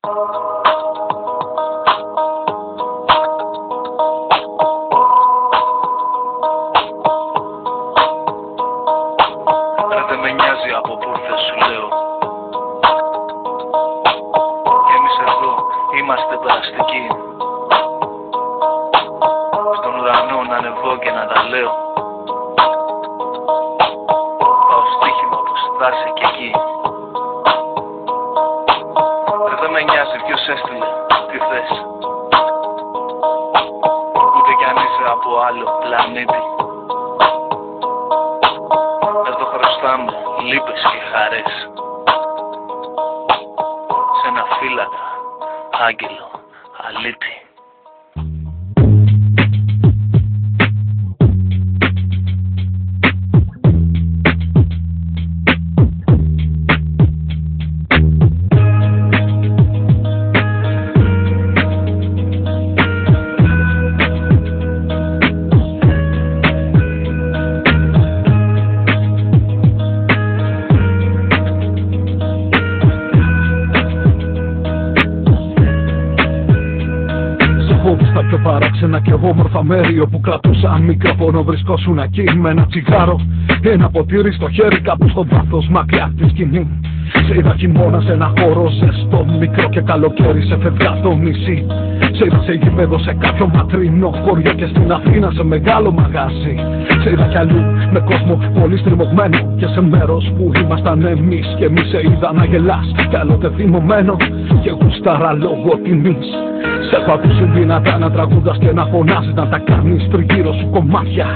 Δεν με νοιάζει από πού θα σου λέω. Κι εμείς εδώ είμαστε περαστικοί. Στον ουρανό να ανεβώ και να τα λέω. Πάω στοίχημα που στάσει κι εκεί. Δεν με νοιάζει ποιος έστειλε, τι θες. Ούτε κι αν είσαι από άλλο πλανήτη. Εδώ χρωστάμε λύπες και χαρές σε ένα φύλακα, άγγελο, αλήτη. Στα πιο παράξενα και όμορφα μέρη όπου κρατούσα μικρόφωνο βρισκόσουν εκεί με ένα τσιγάρο, ένα ποτήρι στο χέρι κάπου στο βάθος μακριά από τη σκηνή. Σε είδα χειμώνα σε ένα χώρο ζεστό, μικρό και καλοκαίρι σε φευγά το νησί. Σε είδα σε γήπεδο σε κάποιο ματρινό χωριό και στην Αθήνα σε μεγάλο μαγάζι. Σε είδα κι αλλού με κόσμο πολύ στριμωγμένο και σε μέρος που ήμασταν εμείς. Και εμείς σε είδα να γελάς κι άλλοτε θυμωμένο και γούσταρα λόγω τιμής. Σε έχω ακούσει δυνατά να τραγουδάς και να φωνάζεις, να τα κάνεις τριγύρω σου κομμάτια.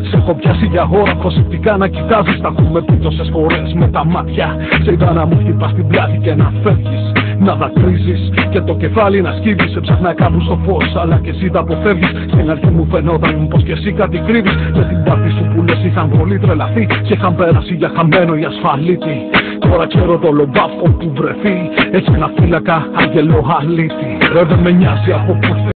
Σε έχω πιάσει για ώρα προσεκτικά να κοιτάζεις, τα έχουμε πει τόσες φορές με τα μάτια. Σε είδα να μου χτυπάς την πλάτη και να φεύγεις, να δακρύζεις και το κεφάλι να σκύβεις. Σε ψάχνα κάπου στο φως αλλά και εσύ τα αποφεύγεις. Στην αρχή μου φαινόταν πως και εσύ κάτι κρύβεις. Με την πάρτι σου που λες είχαν πολύ τρελαθεί και είχαν πέρασει για χαμένο ή ασφαλίτη. Τώρα ξέρω το λομπάφο που βρεθεί, έτσι ένα φύλακα, άγγελο, αλήτη. Δεν με νοιάζει από πού